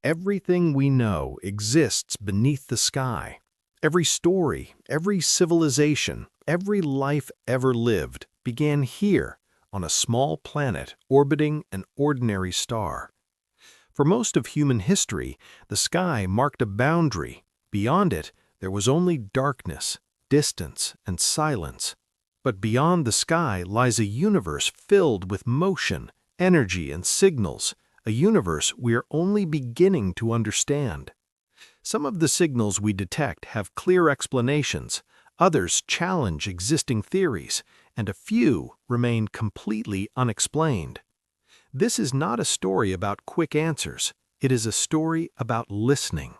Everything we know exists beneath the sky. Every story, every civilization, every life ever lived began here on a small planet orbiting an ordinary star. For most of human history, the sky marked a boundary. Beyond it, there was only darkness, distance, and silence. But beyond the sky lies a universe filled with motion, energy, and signals, a universe we are only beginning to understand. Some of the signals we detect have clear explanations, others challenge existing theories, and a few remain completely unexplained. This is not a story about quick answers, it is a story about listening.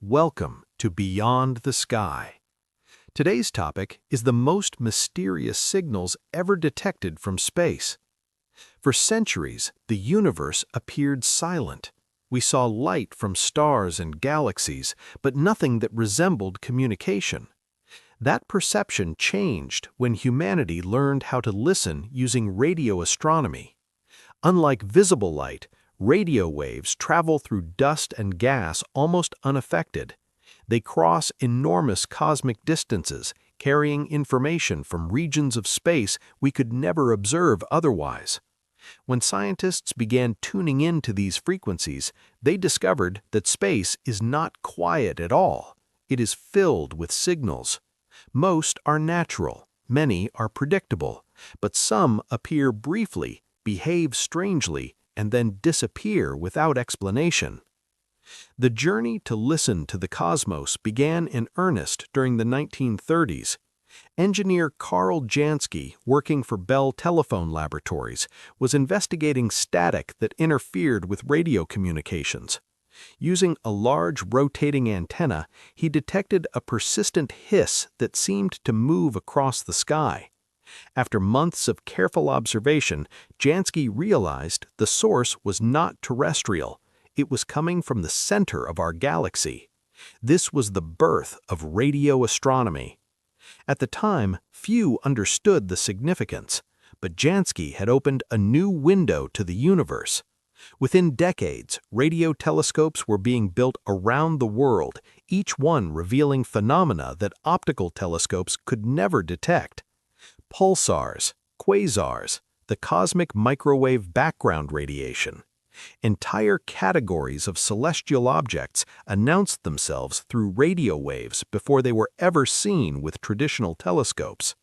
Welcome to Beyond the Sky. Today's topic is the most mysterious signals ever detected from space. For centuries, the universe appeared silent. We saw light from stars and galaxies, but nothing that resembled communication. That perception changed when humanity learned how to listen using radio astronomy. Unlike visible light, radio waves travel through dust and gas almost unaffected. They cross enormous cosmic distances, carrying information from regions of space we could never observe otherwise. When scientists began tuning into these frequencies, they discovered that space is not quiet at all. It is filled with signals. Most are natural, many are predictable, but some appear briefly, behave strangely, and then disappear without explanation. The journey to listen to the cosmos began in earnest during the 1930s. Engineer Carl Jansky, working for Bell Telephone Laboratories, was investigating static that interfered with radio communications. Using a large rotating antenna, he detected a persistent hiss that seemed to move across the sky. After months of careful observation, Jansky realized the source was not terrestrial. It was coming from the center of our galaxy. This was the birth of radio astronomy. At the time, few understood the significance, but Jansky had opened a new window to the universe. Within decades, radio telescopes were being built around the world, each one revealing phenomena that optical telescopes could never detect. Pulsars, quasars, the cosmic microwave background radiation. Entire categories of celestial objects announced themselves through radio waves before they were ever seen with traditional telescopes.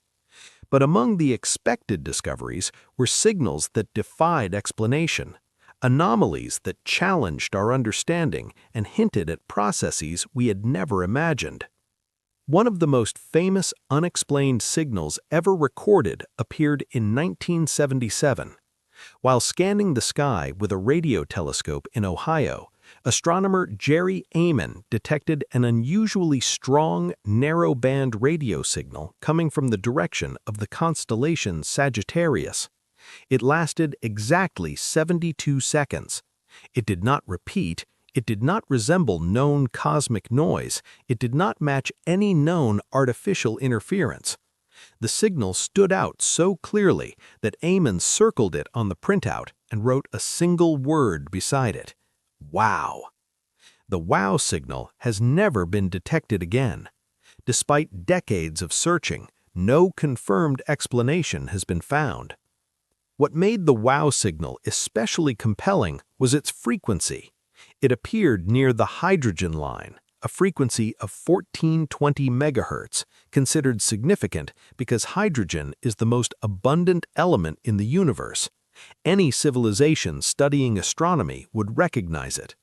But among the expected discoveries were signals that defied explanation, anomalies that challenged our understanding and hinted at processes we had never imagined. One of the most famous unexplained signals ever recorded appeared in 1977. While scanning the sky with a radio telescope in Ohio, astronomer Jerry Amon detected an unusually strong, narrow-band radio signal coming from the direction of the constellation Sagittarius. It lasted exactly 72 seconds. It did not repeat, it did not resemble known cosmic noise, it did not match any known artificial interference. The signal stood out so clearly that Amon circled it on the printout and wrote a single word beside it: "Wow." The wow signal has never been detected again. Despite decades of searching, no confirmed explanation has been found. What made the wow signal especially compelling was its frequency. It appeared near the hydrogen line, a frequency of 1420 megahertz, considered significant because hydrogen is the most abundant element in the universe. Any civilization studying astronomy would recognize it.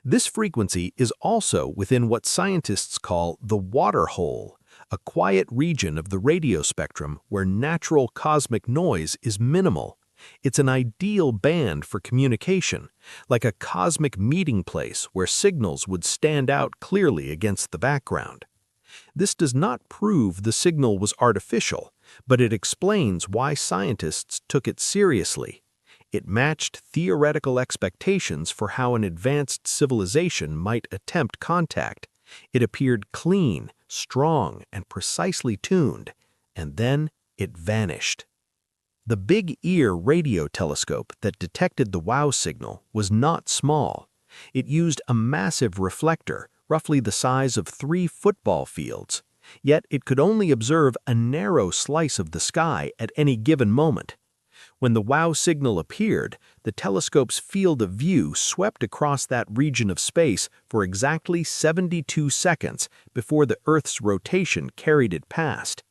This frequency is also within what scientists call the water hole, a quiet region of the radio spectrum where natural cosmic noise is minimal. It's an ideal band for communication, like a cosmic meeting place where signals would stand out clearly against the background. This does not prove the signal was artificial, but it explains why scientists took it seriously. It matched theoretical expectations for how an advanced civilization might attempt contact. It appeared clean, strong, and precisely tuned, and then it vanished. The Big Ear radio telescope that detected the wow signal was not small. It used a massive reflector, roughly the size of 3 football fields. Yet it could only observe a narrow slice of the sky at any given moment. When the WOW signal appeared, the telescope's field of view swept across that region of space for exactly 72 seconds before the Earth's rotation carried it past.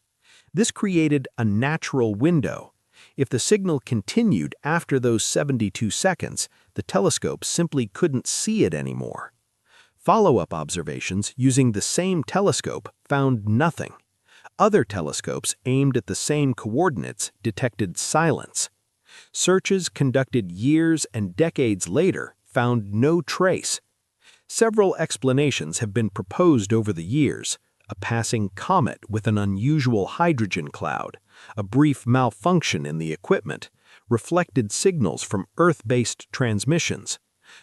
This created a natural window. If the signal continued after those 72 seconds, the telescope simply couldn't see it anymore. Follow-up observations using the same telescope found nothing. Other telescopes aimed at the same coordinates detected silence. Searches conducted years and decades later found no trace. Several explanations have been proposed over the years: a passing comet with an unusual hydrogen cloud, a brief malfunction in the equipment, reflected signals from Earth-based transmissions.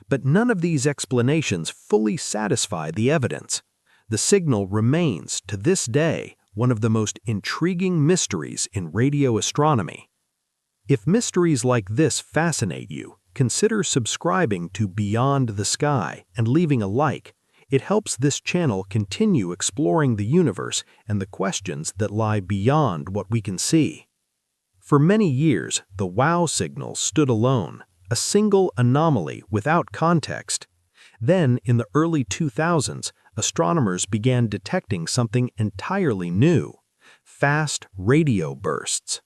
But none of these explanations fully satisfy the evidence. The signal remains, to this day, one of the most intriguing mysteries in radio astronomy. If mysteries like this fascinate you, consider subscribing to Beyond the Sky and leaving a like. It helps this channel continue exploring the universe and the questions that lie beyond what we can see. For many years, the WOW signal stood alone, a single anomaly without context. Then, in the early 2000s, astronomers began detecting something entirely new: fast radio bursts.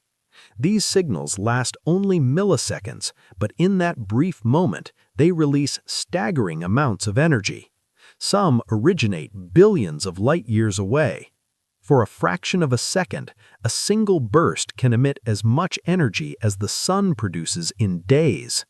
These signals last only milliseconds, but in that brief moment, they release staggering amounts of energy. Some originate billions of light-years away. For a fraction of a second, a single burst can emit as much energy as the sun produces in days.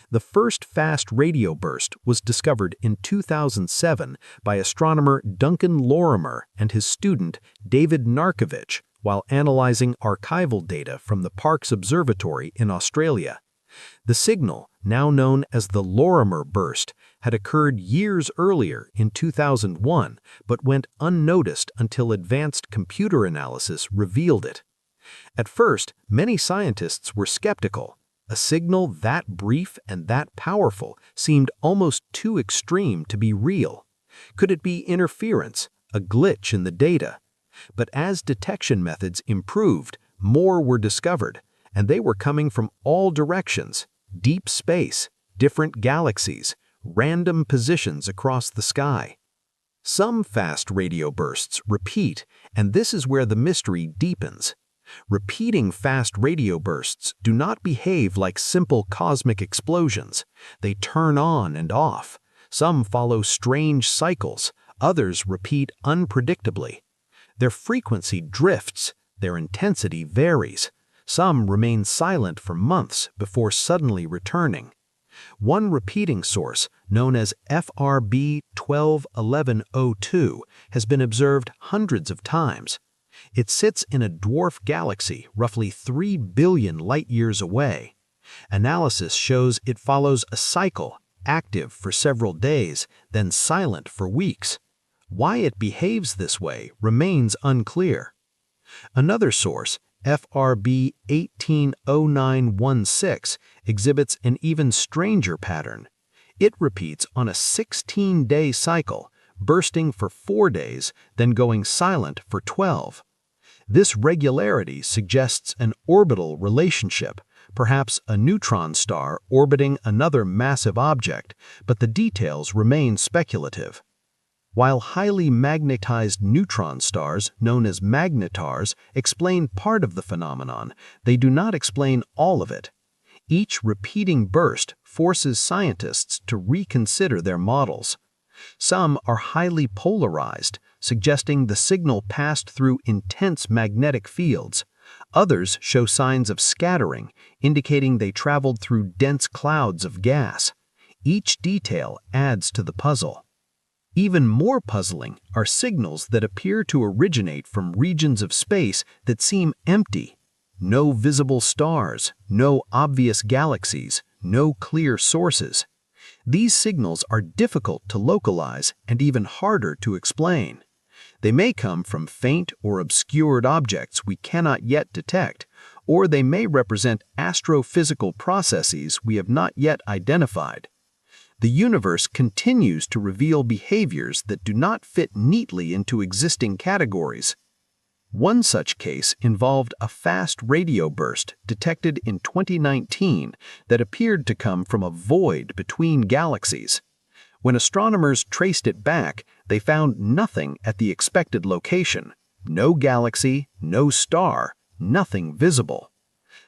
The first fast radio burst was discovered in 2007 by astronomer Duncan Lorimer and his student David Narkovich while analyzing archival data from the Parkes Observatory in Australia. The signal, now known as the Lorimer burst, had occurred years earlier in 2001 but went unnoticed until advanced computer analysis revealed it. At first, many scientists were skeptical. A signal that brief and that powerful seemed almost too extreme to be real. Could it be interference, a glitch in the data? But as detection methods improved, more were discovered, and they were coming from all directions: deep space, different galaxies, random positions across the sky. Some fast radio bursts repeat, and this is where the mystery deepens. Repeating fast radio bursts do not behave like simple cosmic explosions. They turn on and off. Some follow strange cycles, others repeat unpredictably. Their frequency drifts, their intensity varies. Some remain silent for months before suddenly returning. One repeating source, known as FRB 121102, has been observed hundreds of times. It sits in a dwarf galaxy roughly 3 billion light-years away. Analysis shows it follows a cycle, active for several days, then silent for weeks. Why it behaves this way remains unclear. Another source, FRB 180916, exhibits an even stranger pattern. It repeats on a 16-day cycle, bursting for 4 days, then going silent for 12. This regularity suggests an orbital relationship, perhaps a neutron star orbiting another massive object, but the details remain speculative. While highly magnetized neutron stars, known as magnetars, explain part of the phenomenon, they do not explain all of it. Each repeating burst forces scientists to reconsider their models. Some are highly polarized, suggesting the signal passed through intense magnetic fields. Others show signs of scattering, indicating they traveled through dense clouds of gas. Each detail adds to the puzzle. Even more puzzling are signals that appear to originate from regions of space that seem empty. No visible stars, no obvious galaxies, no clear sources. These signals are difficult to localize and even harder to explain. They may come from faint or obscured objects we cannot yet detect, or they may represent astrophysical processes we have not yet identified. The universe continues to reveal behaviors that do not fit neatly into existing categories. One such case involved a fast radio burst detected in 2019 that appeared to come from a void between galaxies. When astronomers traced it back, they found nothing at the expected location. No galaxy, no star, nothing visible.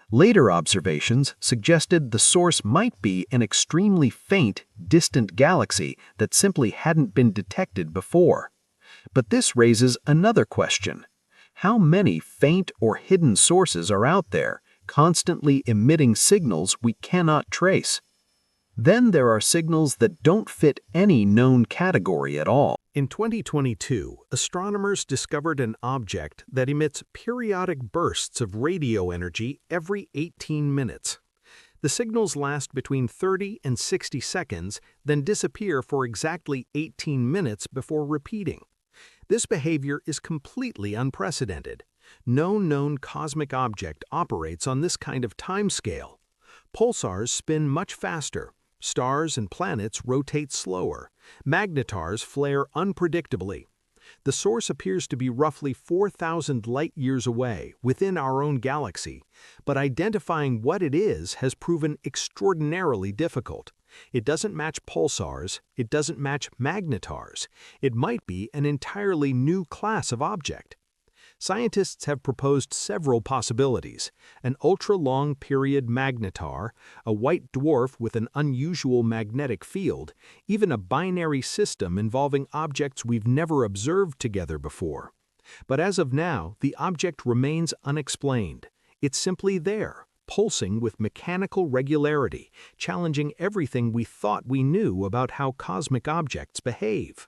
Later observations suggested the source might be an extremely faint, distant galaxy that simply hadn't been detected before. But this raises another question. How many faint or hidden sources are out there, constantly emitting signals we cannot trace? Then there are signals that don't fit any known category at all. In 2022, astronomers discovered an object that emits periodic bursts of radio energy every 18 minutes. The signals last between 30 and 60 seconds, then disappear for exactly 18 minutes before repeating. This behavior is completely unprecedented. No known cosmic object operates on this kind of timescale. Pulsars spin much faster. Stars and planets rotate slower. Magnetars flare unpredictably. The source appears to be roughly 4,000 light-years away, within our own galaxy, but identifying what it is has proven extraordinarily difficult. It doesn't match pulsars, it doesn't match magnetars. It might be an entirely new class of object. Scientists have proposed several possibilities: an ultra-long period magnetar, a white dwarf with an unusual magnetic field, even a binary system involving objects we've never observed together before. But as of now, the object remains unexplained. It's simply there, pulsing with mechanical regularity, challenging everything we thought we knew about how cosmic objects behave.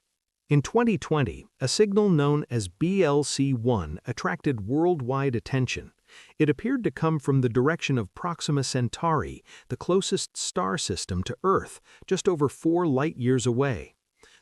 In 2020, a signal known as BLC-1 attracted worldwide attention. It appeared to come from the direction of Proxima Centauri, the closest star system to Earth, just over 4 light-years away.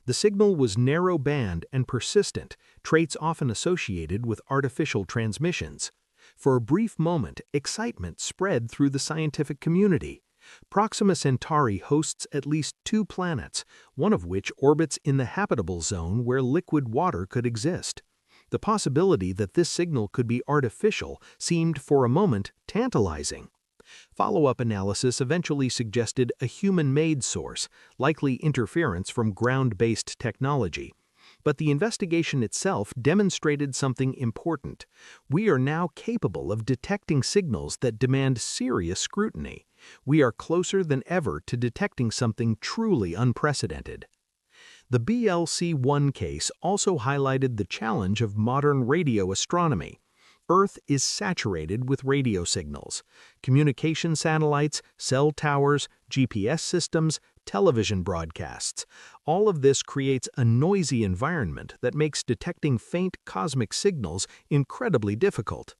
The signal was narrow-band and persistent, traits often associated with artificial transmissions. For a brief moment, excitement spread through the scientific community. Proxima Centauri hosts at least 2 planets, one of which orbits in the habitable zone where liquid water could exist. The possibility that this signal could be artificial seemed for a moment tantalizing. Follow-up analysis eventually suggested a human-made source, likely interference from ground-based technology. But the investigation itself demonstrated something important. We are now capable of detecting signals that demand serious scrutiny. We are closer than ever to detecting something truly unprecedented. The BLC-1 case also highlighted the challenge of modern radio astronomy. Earth is saturated with radio signals. Communication satellites, cell towers, GPS systems, television broadcasts. All of this creates a noisy environment that makes detecting faint cosmic signals incredibly difficult.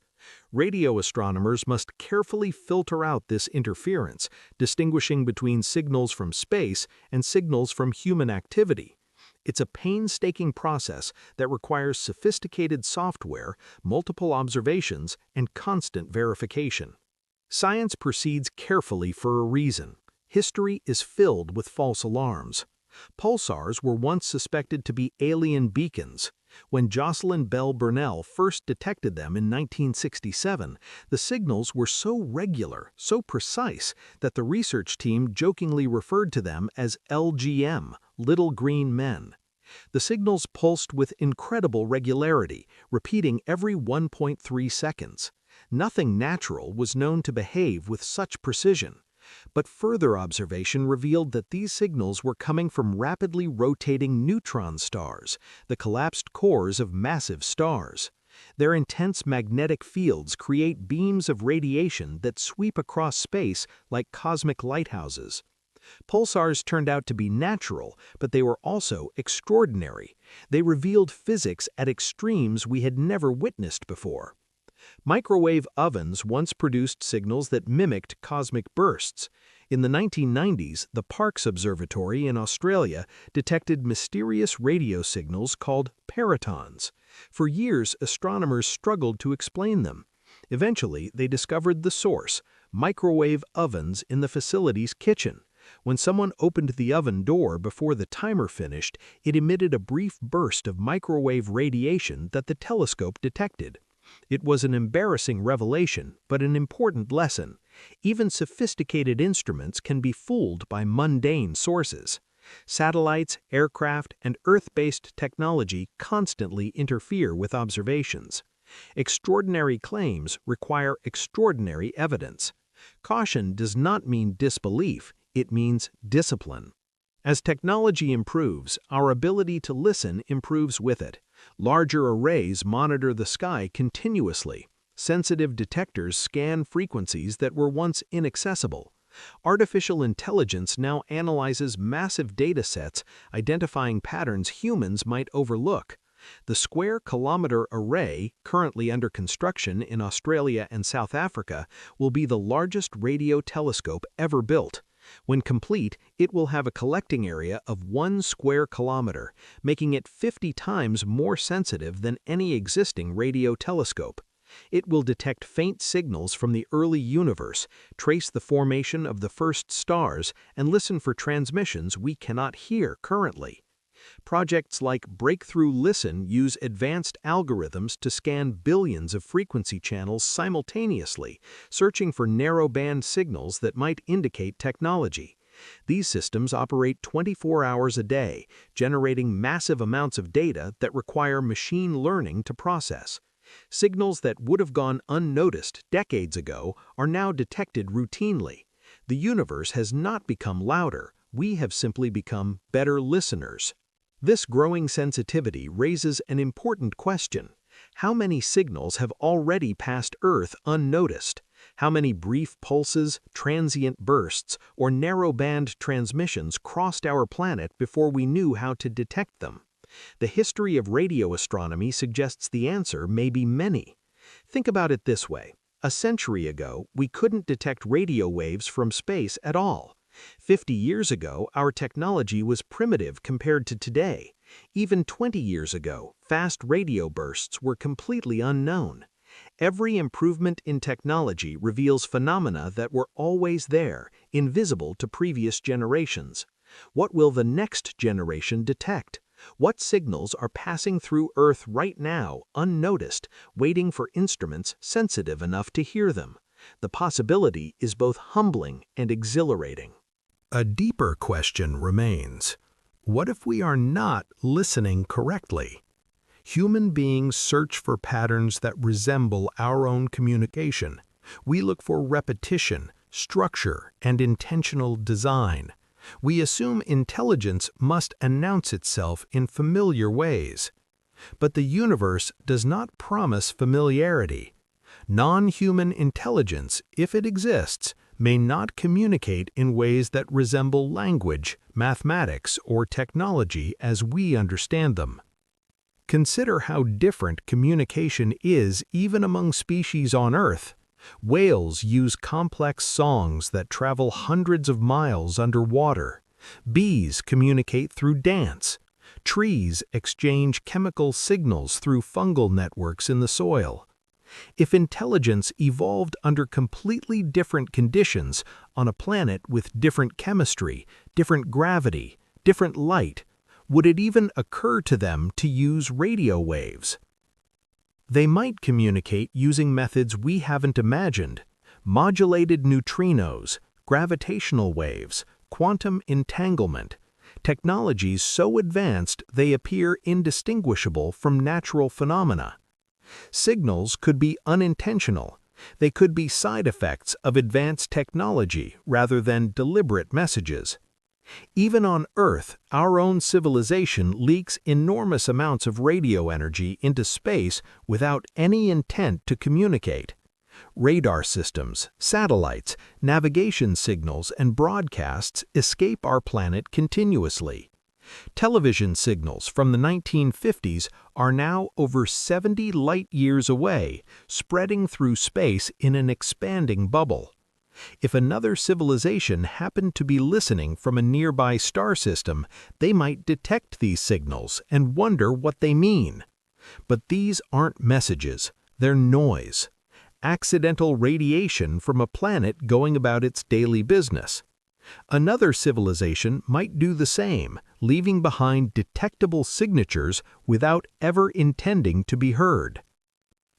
Radio astronomers must carefully filter out this interference, distinguishing between signals from space and signals from human activity. It's a painstaking process that requires sophisticated software, multiple observations, and constant verification. Science proceeds carefully for a reason. History is filled with false alarms. Pulsars were once suspected to be alien beacons. When Jocelyn Bell Burnell first detected them in 1967, the signals were so regular, so precise, that the research team jokingly referred to them as LGM, Little Green Men. The signals pulsed with incredible regularity, repeating every 1.3 seconds. Nothing natural was known to behave with such precision. But further observation revealed that these signals were coming from rapidly rotating neutron stars, the collapsed cores of massive stars. Their intense magnetic fields create beams of radiation that sweep across space like cosmic lighthouses. Pulsars turned out to be natural, but they were also extraordinary. They revealed physics at extremes we had never witnessed before. Microwave ovens once produced signals that mimicked cosmic bursts. In the 1990s, the Parkes Observatory in Australia detected mysterious radio signals called peritons. For years, astronomers struggled to explain them. Eventually, they discovered the source: microwave ovens in the facility's kitchen. When someone opened the oven door before the timer finished, it emitted a brief burst of microwave radiation that the telescope detected. It was an embarrassing revelation, but an important lesson. Even sophisticated instruments can be fooled by mundane sources. Satellites, aircraft, and Earth-based technology constantly interfere with observations. Extraordinary claims require extraordinary evidence. Caution does not mean disbelief, it means discipline. As technology improves, our ability to listen improves with it. Larger arrays monitor the sky continuously. Sensitive detectors scan frequencies that were once inaccessible. Artificial intelligence now analyzes massive data sets, identifying patterns humans might overlook. The square-kilometer array, currently under construction in Australia and South Africa, will be the largest radio telescope ever built. When complete, it will have a collecting area of 1 square kilometer, making it 50 times more sensitive than any existing radio telescope. It will detect faint signals from the early universe, trace the formation of the first stars, and listen for transmissions we cannot hear currently. Projects like Breakthrough Listen use advanced algorithms to scan billions of frequency channels simultaneously, searching for narrowband signals that might indicate technology. These systems operate 24 hours a day, generating massive amounts of data that require machine learning to process. Signals that would have gone unnoticed decades ago are now detected routinely. The universe has not become louder, we have simply become better listeners. This growing sensitivity raises an important question. How many signals have already passed Earth unnoticed? How many brief pulses, transient bursts, or narrowband transmissions crossed our planet before we knew how to detect them? The history of radio astronomy suggests the answer may be many. Think about it this way. A century ago, we couldn't detect radio waves from space at all. 50 years ago, our technology was primitive compared to today. Even 20 years ago, fast radio bursts were completely unknown. Every improvement in technology reveals phenomena that were always there, invisible to previous generations. What will the next generation detect? What signals are passing through Earth right now, unnoticed, waiting for instruments sensitive enough to hear them? The possibility is both humbling and exhilarating. A deeper question remains. What if we are not listening correctly? Human beings search for patterns that resemble our own communication. We look for repetition, structure, and intentional design. We assume intelligence must announce itself in familiar ways. But the universe does not promise familiarity. Non-human intelligence, if it exists, may not communicate in ways that resemble language, mathematics, or technology as we understand them. Consider how different communication is even among species on Earth. Whales use complex songs that travel hundreds of miles underwater. Bees communicate through dance. Trees exchange chemical signals through fungal networks in the soil. If intelligence evolved under completely different conditions on a planet with different chemistry, different gravity, different light, would it even occur to them to use radio waves? They might communicate using methods we haven't imagined: modulated neutrinos, gravitational waves, quantum entanglement, technologies so advanced they appear indistinguishable from natural phenomena. Signals could be unintentional. They could be side effects of advanced technology rather than deliberate messages. Even on Earth, our own civilization leaks enormous amounts of radio energy into space without any intent to communicate. Radar systems, satellites, navigation signals, and broadcasts escape our planet continuously. Television signals from the 1950s are now over 70 light-years away, spreading through space in an expanding bubble. If another civilization happened to be listening from a nearby star system, they might detect these signals and wonder what they mean. But these aren't messages, they're noise. Accidental radiation from a planet going about its daily business. Another civilization might do the same, leaving behind detectable signatures without ever intending to be heard.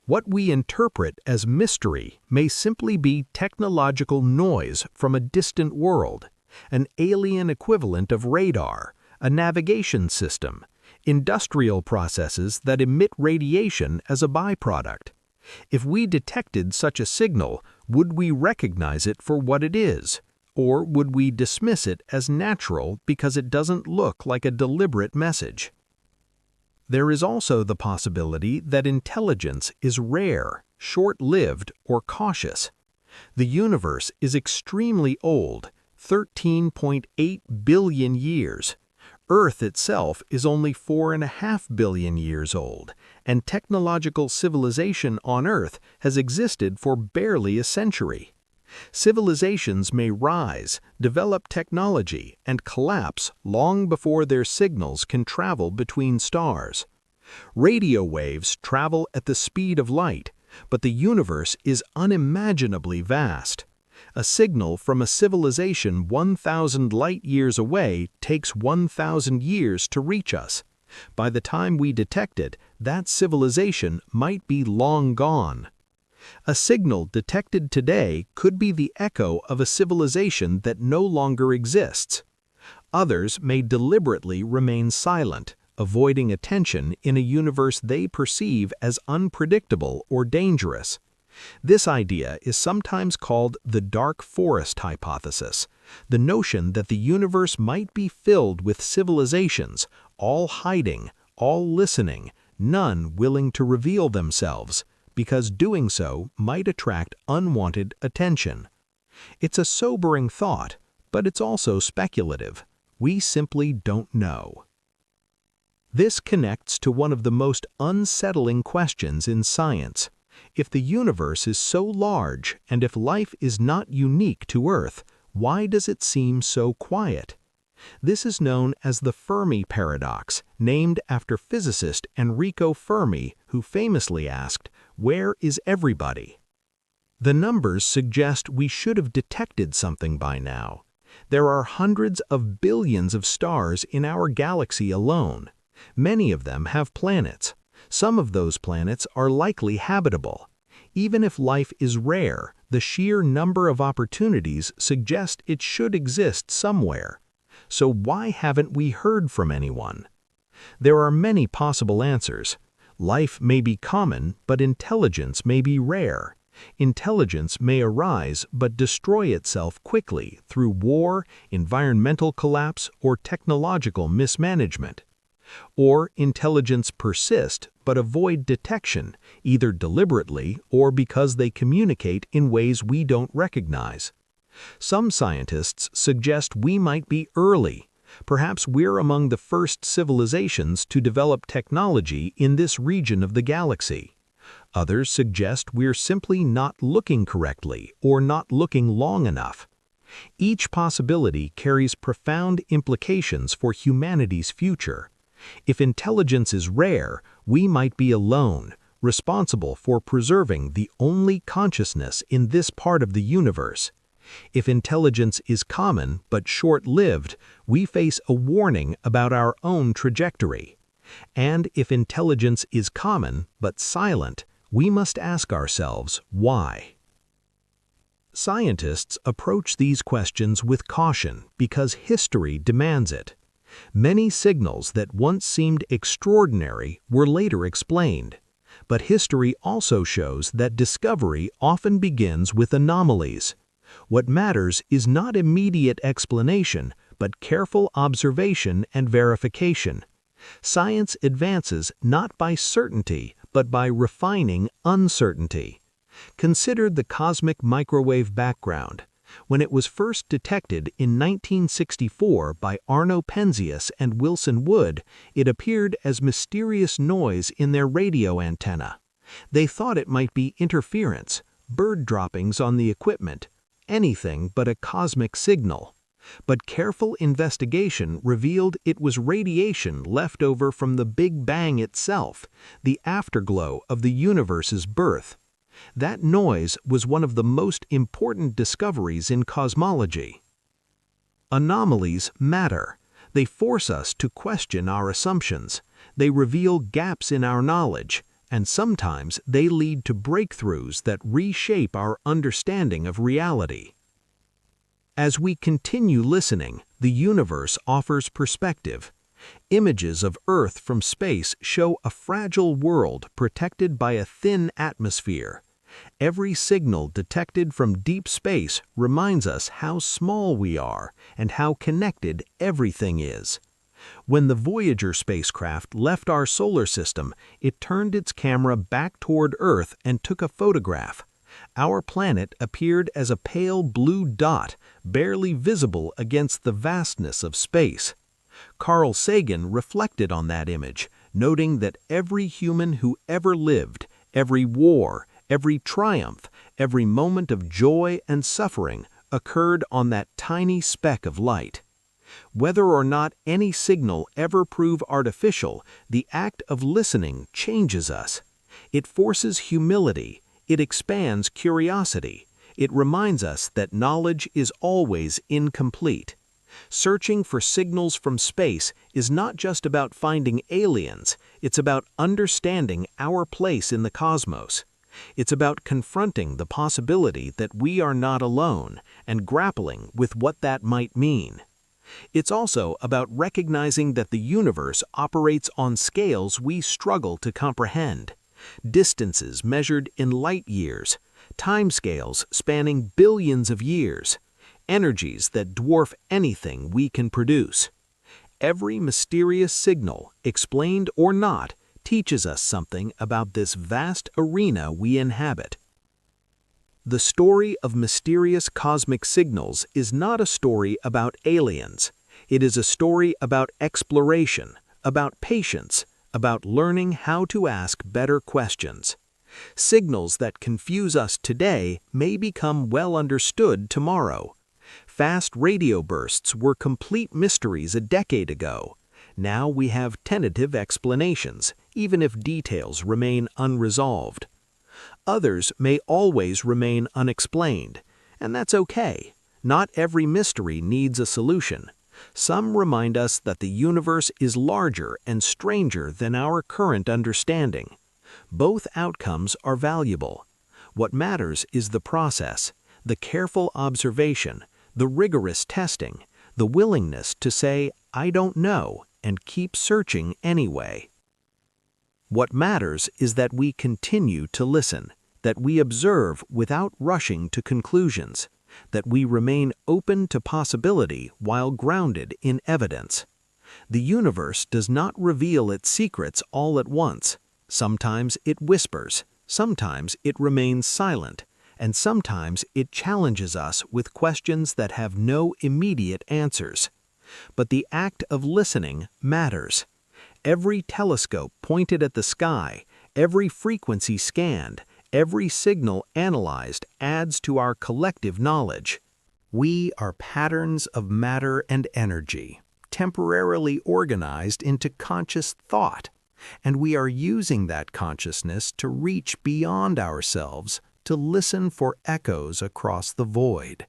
What we interpret as mystery may simply be technological noise from a distant world, an alien equivalent of radar, a navigation system, industrial processes that emit radiation as a byproduct. If we detected such a signal, would we recognize it for what it is? Or would we dismiss it as natural because it doesn't look like a deliberate message? There is also the possibility that intelligence is rare, short-lived, or cautious. The universe is extremely old, 13.8 billion years. Earth itself is only 4.5 billion years old, and technological civilization on Earth has existed for barely a century. Civilizations may rise, develop technology, and collapse long before their signals can travel between stars. Radio waves travel at the speed of light, but the universe is unimaginably vast. A signal from a civilization 1,000 light-years away takes 1,000 years to reach us. By the time we detect it, that civilization might be long gone. A signal detected today could be the echo of a civilization that no longer exists. Others may deliberately remain silent, avoiding attention in a universe they perceive as unpredictable or dangerous. This idea is sometimes called the dark forest hypothesis, the notion that the universe might be filled with civilizations, all hiding, all listening, none willing to reveal themselves, because doing so might attract unwanted attention. It's a sobering thought, but it's also speculative. We simply don't know. This connects to one of the most unsettling questions in science. If the universe is so large and if life is not unique to Earth, why does it seem so quiet? This is known as the Fermi paradox, named after physicist Enrico Fermi, who famously asked, "Where is everybody?" The numbers suggest we should have detected something by now. There are hundreds of billions of stars in our galaxy alone. Many of them have planets. Some of those planets are likely habitable. Even if life is rare, the sheer number of opportunities suggest it should exist somewhere. So why haven't we heard from anyone? There are many possible answers. Life may be common, but intelligence may be rare. Intelligence may arise but destroy itself quickly through war, environmental collapse, or technological mismanagement. Or intelligence persist but avoid detection, either deliberately or because they communicate in ways we don't recognize. Some scientists suggest we might be early. Perhaps we're among the first civilizations to develop technology in this region of the galaxy. Others suggest we're simply not looking correctly or not looking long enough. Each possibility carries profound implications for humanity's future. If intelligence is rare, we might be alone, responsible for preserving the only consciousness in this part of the universe. If intelligence is common but short-lived, we face a warning about our own trajectory. And if intelligence is common but silent, we must ask ourselves why. Scientists approach these questions with caution because history demands it. Many signals that once seemed extraordinary were later explained. But history also shows that discovery often begins with anomalies. What matters is not immediate explanation, but careful observation and verification. Science advances not by certainty, but by refining uncertainty. Consider the cosmic microwave background. When it was first detected in 1964 by Arno Penzias and Wilson Wood, it appeared as mysterious noise in their radio antenna. They thought it might be interference, bird droppings on the equipment, anything but a cosmic signal. But careful investigation revealed it was radiation left over from the Big Bang itself, the afterglow of the universe's birth. That noise was one of the most important discoveries in cosmology. Anomalies matter. They force us to question our assumptions. They reveal gaps in our knowledge, and sometimes they lead to breakthroughs that reshape our understanding of reality. As we continue listening, the universe offers perspective. Images of Earth from space show a fragile world protected by a thin atmosphere. Every signal detected from deep space reminds us how small we are and how connected everything is. When the Voyager spacecraft left our solar system, it turned its camera back toward Earth and took a photograph. Our planet appeared as a pale blue dot, barely visible against the vastness of space. Carl Sagan reflected on that image, noting that every human who ever lived, every war, every triumph, every moment of joy and suffering occurred on that tiny speck of light. Whether or not any signal ever prove artificial, the act of listening changes us. It forces humility. It expands curiosity. It reminds us that knowledge is always incomplete. Searching for signals from space is not just about finding aliens, it's about understanding our place in the cosmos. It's about confronting the possibility that we are not alone and grappling with what that might mean. It's also about recognizing that the universe operates on scales we struggle to comprehend. Distances measured in light years, timescales spanning billions of years, energies that dwarf anything we can produce. Every mysterious signal, explained or not, teaches us something about this vast arena we inhabit. The story of mysterious cosmic signals is not a story about aliens. It is a story about exploration, about patience, about learning how to ask better questions. Signals that confuse us today may become well understood tomorrow. Fast radio bursts were complete mysteries a decade ago. Now we have tentative explanations, even if details remain unresolved. Others may always remain unexplained, and that's okay. Not every mystery needs a solution. Some remind us that the universe is larger and stranger than our current understanding. Both outcomes are valuable. What matters is the process, the careful observation, the rigorous testing, the willingness to say, "I don't know," and keep searching anyway. What matters is that we continue to listen, that we observe without rushing to conclusions, that we remain open to possibility while grounded in evidence. The universe does not reveal its secrets all at once. Sometimes it whispers, sometimes it remains silent, and sometimes it challenges us with questions that have no immediate answers. But the act of listening matters. Every telescope pointed at the sky, every frequency scanned, every signal analyzed adds to our collective knowledge. We are patterns of matter and energy, temporarily organized into conscious thought, and we are using that consciousness to reach beyond ourselves, to listen for echoes across the void.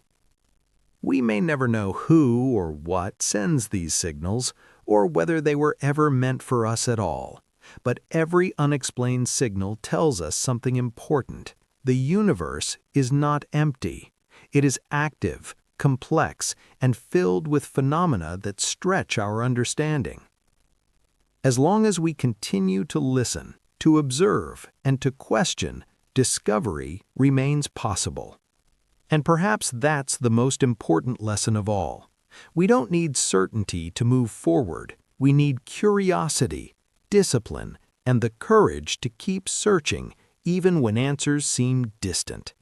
We may never know who or what sends these signals, or whether they were ever meant for us at all. But every unexplained signal tells us something important. The universe is not empty. It is active, complex, and filled with phenomena that stretch our understanding. As long as we continue to listen, to observe, and to question, discovery remains possible. And perhaps that's the most important lesson of all. We don't need certainty to move forward. We need curiosity, discipline, and the courage to keep searching even when answers seem distant.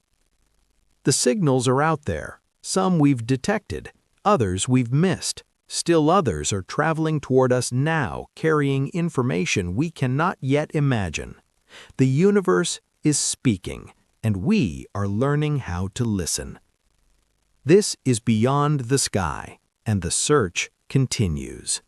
The signals are out there. Some we've detected, others we've missed. Still others are traveling toward us now, carrying information we cannot yet imagine. The universe is speaking, and we are learning how to listen. This is Beyond the Sky, and the search continues.